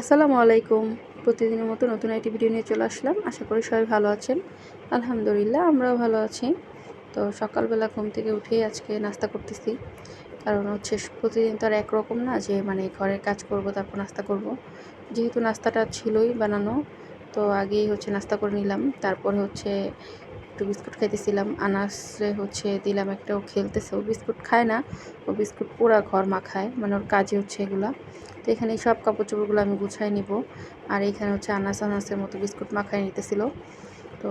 আসসালামু আলাইকুম। প্রতিদিনের মতো নতুন একটি ভিডিও নিয়ে চলে আসলাম। আশা করি সবাই ভালো আছেন। আলহামদুলিল্লাহ আমরাও ভালো আছি। তো সকালবেলা ঘুম থেকে উঠেই আজকে নাস্তা করতেছি। কারণ হচ্ছে প্রতিদিন তো আর একরকম না যে মানে ঘরের কাজ করব তারপর নাস্তা করব। যেহেতু নাস্তাটা ছিলই বানানো, তো আগেই হচ্ছে নাস্তা করে নিলাম। তারপরে হচ্ছে একটু বিস্কুট খাইতেছিলাম। আনাসে হচ্ছে দিলাম একটা, ও খেলতেছে। ও বিস্কুট খায় না, ও বিস্কুট পুরা ঘর মাখায়, মানে ওর কাজই হচ্ছে এগুলা। তো এখানে সব কাপড় চোপড়গুলো আমি গুছাই নিব। আর এখানে হচ্ছে আনাসের মতো বিস্কুট মাখায় নিতেছিল। তো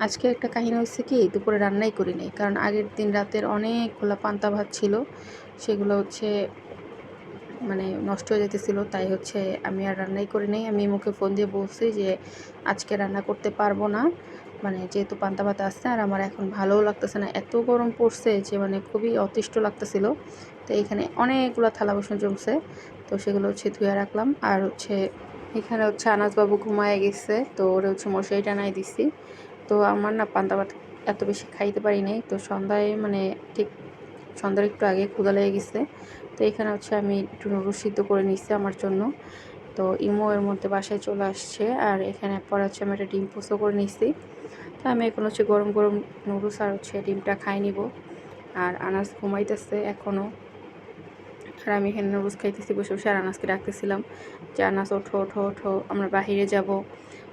আজকে একটা কাহিনী হয়েছে কি, দুপুরে রান্নাই করি নাই, কারণ আগের দিন রাতের অনেকগুলো পান্তা ভাত ছিল, সেগুলো হচ্ছে মানে নষ্ট হয়ে যেতেছিল। তাই হচ্ছে আমি আর রান্নাই করি নাই। আমি মুখে ফোন দিয়ে বলছি যে আজকে রান্না করতে পারবো না, মানে যেহেতু পান্তা ভাত আসছে আর আমার এখন ভালোও লাগতেছে না, এত গরম পড়ছে যে মানে খুবই অতিষ্ঠ লাগতেছিল। তো এখানে অনেকগুলো থালা বাসন জমছে, তো সেগুলো হচ্ছে ধুয়ে রাখলাম। আর হচ্ছে এখানে হচ্ছে আনাসবাবু ঘুমায় গেছে, তো ওরা হচ্ছে মশারি টানাই দিছি। তো আমার না পান্তা ভাত এত বেশি খাইতে পারি নাই, তো সন্ধ্যায় মানে ঠিক সন্ধ্যার একটু আগে ক্ষুধা লেগে গেছে। তো এখানে হচ্ছে আমি একটু নুডলস সিদ্ধ করে নিচ্ছি আমার জন্য। তো ইমো এর মধ্যে বাসায় চলে আসছে, আর এখানে পরে হচ্ছে আমি একটা ডিম পোস্ত করে নিচ্ছি। তো আমি এখন হচ্ছে গরম গরম নুডলস আর হচ্ছে ডিমটা খাই নিব। আর আনাস ঘুমাইতেছে এখনও, আর আমি এখানে নুডলস খাইতেছি বসে বসে। আর আনাসকে ডাকতেছিলাম যে আনাস ওঠো ওঠো ওঠো, আমরা বাহিরে যাব।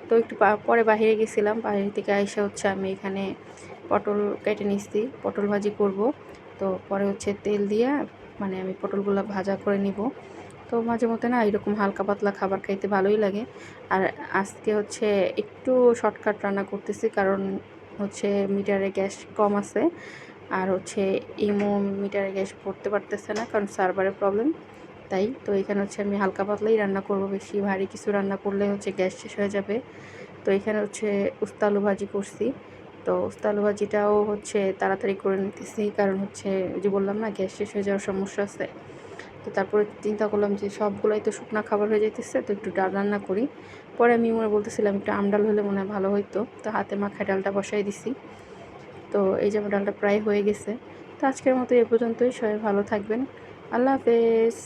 তো একটু পরে বাহিরে গেছিলাম। বাহির থেকে আইসা হচ্ছে আমি এখানে পটল কেটে নিচ্ছি, পটল ভাজি করব। তো পরে হচ্ছে তেল দিয়ে মানে আমি পটলগুলো ভাজা করে নিব। তো মাঝে মধ্যে না এরকম হালকা পাতলা খাবার খাইতে ভালোই লাগে। আর আজকে হচ্ছে একটু শর্টকাট রান্না করতেছি, কারণ হচ্ছে মিটারে গ্যাস কম আছে। আর হচ্ছে ইমো মিটারে গ্যাস ভরতে পারতেছে না, কারণ সার্ভারের প্রবলেম। তাই তো এখানে হচ্ছে আমি হালকা পাতলাই রান্না করব, বেশি ভারী কিছু রান্না করলে হচ্ছে গ্যাস শেষ হয়ে যাবে। তো এখানে হচ্ছে উস্তা আলু ভাজি করছি। তো উস্তা আলু ভাজিটাও হচ্ছে তাড়াতাড়ি করে নিতেছি, কারণ হচ্ছে যে বললাম না গ্যাস শেষ হয়ে যাওয়ার সমস্যা আছে। তো তারপরে চিন্তা করলাম যে সবগুলোই তো শুকনো খাবার হয়ে যাইতেছে, তো একটু ডাল রান্না করি। পরে আমি মনে বলতেছিলাম একটু আমডাল হলে মনে হয় ভালো হইতো, তো হাতে মাখায় ডালটা বসাই দিছি। তো এই যে আমার ডালটা প্রায় হয়ে গেছে। তো আজকের মতো এ পর্যন্তই। সবাই ভালো থাকবেন। আল্লাহ হাফেজ।